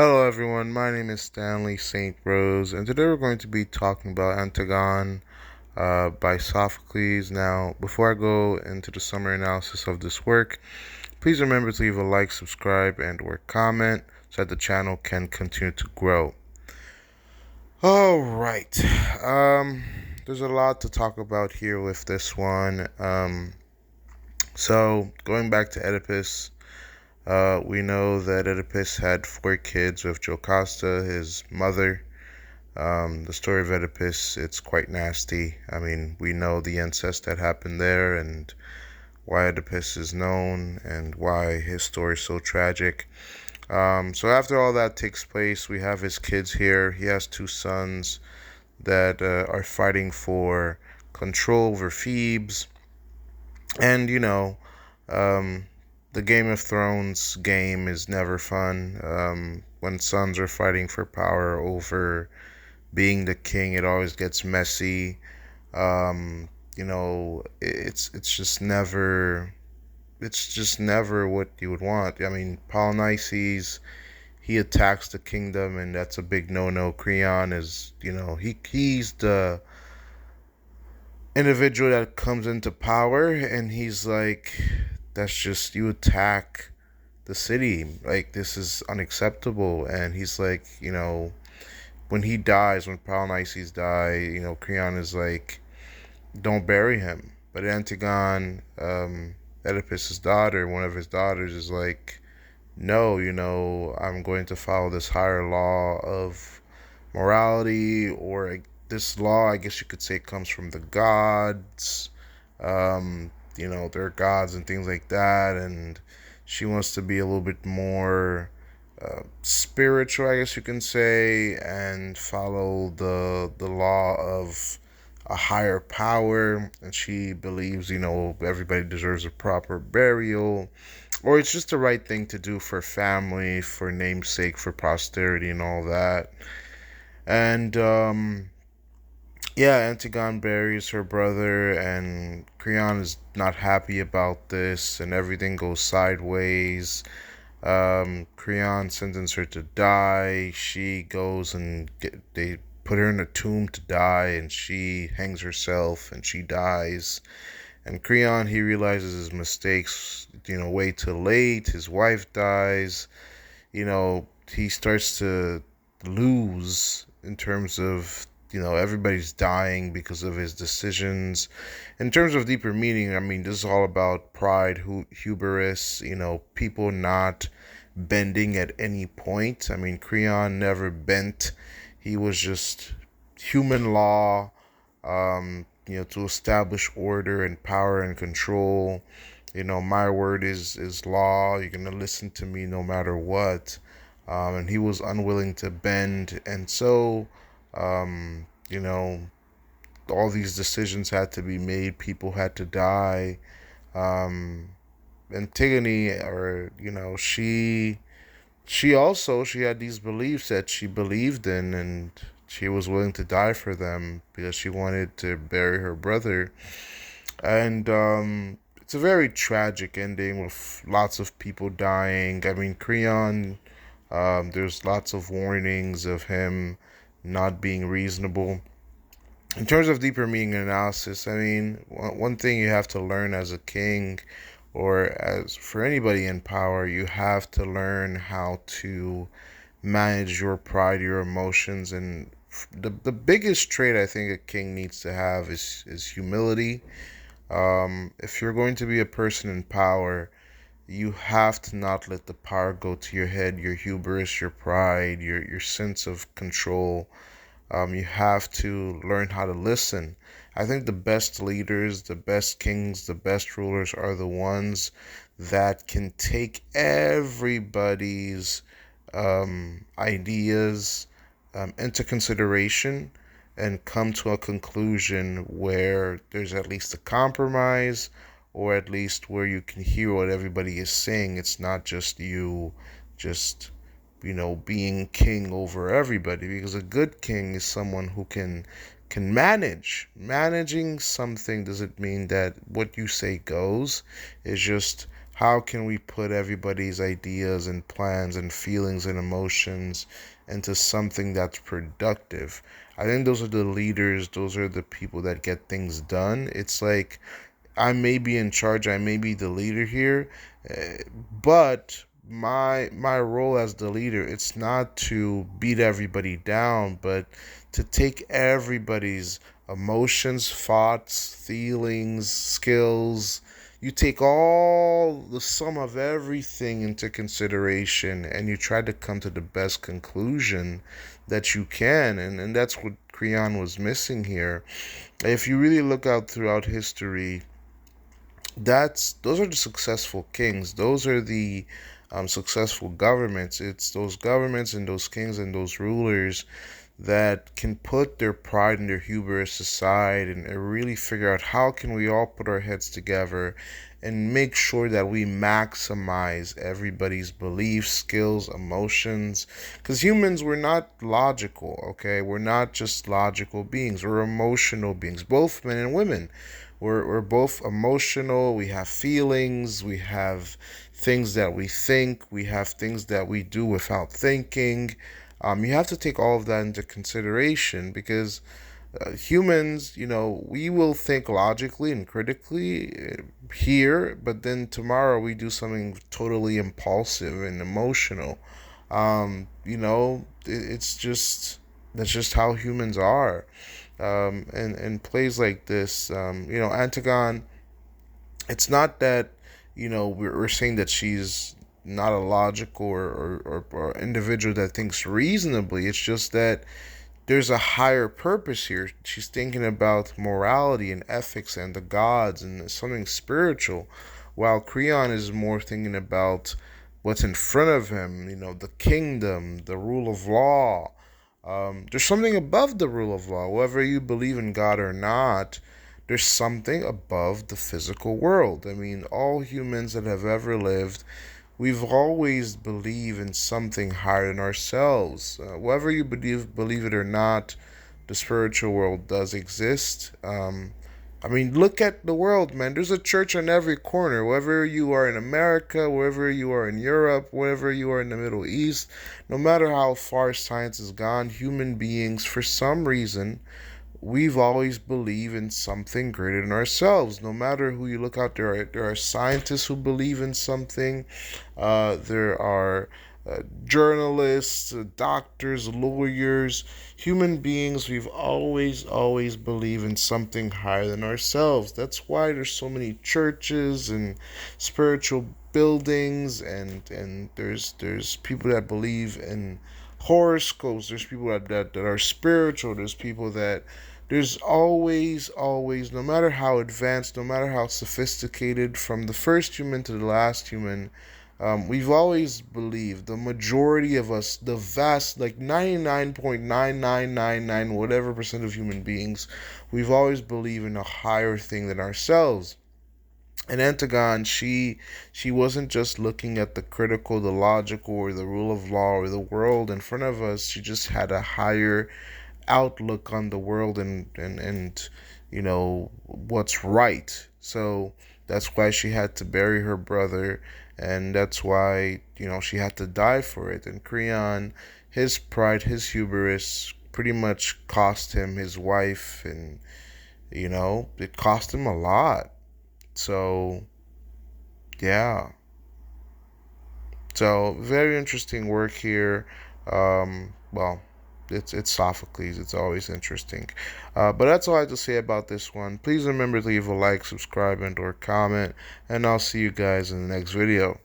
Hello, everyone. My name is Stanley St. Rose, and today we're going to be talking about Antigone by Sophocles. Now, before I go into the summary analysis of this work, please remember to leave a like, subscribe, and or comment so that the channel can continue to grow. All right. Um, there's a lot to talk about here with this one. So, going back to Oedipus. We know that Oedipus had four kids with Jocasta, his mother. The story of Oedipus, it's quite nasty. I mean, we know the incest that happened there and why Oedipus is known and why his story is so tragic. So after all that takes place, we have his kids here. He has two sons that are fighting for control over Thebes. And, um, the Game of Thrones game is never fun. When sons are fighting for power over being the king, it always gets messy. It's just never what you would want. I mean, Polynices, he attacks the kingdom, and that's a big no-no. Creon is, he's the individual that comes into power, and he's like, that's just you attack the city. Like, this is unacceptable. And he's like, when he dies, when Polynices die, Creon is like, don't bury him. But Antigone, Oedipus's daughter, one of his daughters, is like, no, I'm going to follow this higher law of morality, or this law, I guess you could say, comes from the gods. They're gods and things like that, and she wants to be a little bit more spiritual, I guess you can say, and follow the law of a higher power. And she believes, everybody deserves a proper burial, or it's just the right thing to do for family, for namesake, for posterity, and all that. And yeah, Antigone buries her brother, and Creon is not happy about this, and everything goes sideways. Creon sentences her to die. She goes and they put her in a tomb to die, and she hangs herself, and she dies. And Creon, he realizes his mistakes, way too late. His wife dies. He starts to lose in terms of, everybody's dying because of his decisions. In terms of deeper meaning, I mean, this is all about pride, hubris, people not bending at any point. I mean, Creon never bent. He was just human law, to establish order and power and control. My word is law. You're going to listen to me no matter what. And he was unwilling to bend. And so, um, you know, all these decisions had to be made. People had to die. Um, Antigone, or, she had these beliefs that she believed in, and she was willing to die for them because she wanted to bury her brother. And it's a very tragic ending with lots of people dying. I mean, Creon, there's lots of warnings of him not being reasonable. In terms of deeper meaning and analysis, I mean, one thing you have to learn as a king, or as for anybody in power, you have to learn how to manage your pride, your emotions, and the biggest trait I think a king needs to have is humility. If you're going to be a person in power, you have to not let the power go to your head, your hubris, your pride, your sense of control. You have to learn how to listen. I think the best leaders, the best kings, the best rulers are the ones that can take everybody's ideas into consideration and come to a conclusion where there's at least a compromise, or at least where you can hear what everybody is saying. It's not just you just being king over everybody, because a good king is someone who can manage. Managing something doesn't mean that what you say goes. It's just how can we put everybody's ideas and plans and feelings and emotions into something that's productive. I think those are the leaders, those are the people that get things done. It's like I may be in charge, I may be the leader here, but my role as the leader, it's not to beat everybody down, but to take everybody's emotions, thoughts, feelings, skills. You take all the sum of everything into consideration and you try to come to the best conclusion that you can. And that's what Creon was missing here. If you really look out throughout history, that's those are the successful kings. Those are the successful governments. It's those governments and those kings and those rulers that can put their pride and their hubris aside and really figure out how can we all put our heads together and make sure that we maximize everybody's beliefs, skills, emotions. Because humans, we're not logical, okay? We're not just logical beings, we're emotional beings, both men and women. We're both emotional, we have feelings, we have things that we think, we have things that we do without thinking. You have to take all of that into consideration because humans, we will think logically and critically here, but then tomorrow we do something totally impulsive and emotional. It's just that's just how humans are. And plays like this, Antigone, it's not that, we're saying that she's not a logical or individual that thinks reasonably. It's just that there's a higher purpose here. She's thinking about morality and ethics and the gods and something spiritual, while Creon is more thinking about what's in front of him, the kingdom, the rule of law. There's something above the rule of law. Whether you believe in God or not, there's something above the physical world. I mean, all humans that have ever lived, we've always believed in something higher than ourselves. Whether you believe it or not, the spiritual world does exist. I mean, look at the world, man. There's a church on every corner. Whether you are in America, wherever you are in Europe, wherever you are in the Middle East, no matter how far science has gone, human beings, for some reason, we've always believed in something greater than ourselves. No matter who you look out, there are scientists who believe in something. There are journalists, doctors, lawyers, human beings. We've always believed in something higher than ourselves. That's why there's so many churches and spiritual buildings, and there's people that believe in horoscopes. There's people that are spiritual. There's people that there's always, no matter how advanced, no matter how sophisticated, from the first human to the last human, we've always believed, the majority of us, the vast, like 99.9999 whatever percent of human beings, we've always believed in a higher thing than ourselves. And Antigone, she wasn't just looking at the critical, the logical, or the rule of law, or the world in front of us. She just had a higher outlook on the world and what's right. So that's why she had to bury her brother, and that's why she had to die for it. And Creon, his pride, his hubris, pretty much cost him his wife, and it cost him a lot. So yeah, so very interesting work here. Well, it's Sophocles. It's always interesting. But that's all I have to say about this one. Please remember to leave a like, subscribe, and or comment, and I'll see you guys in the next video.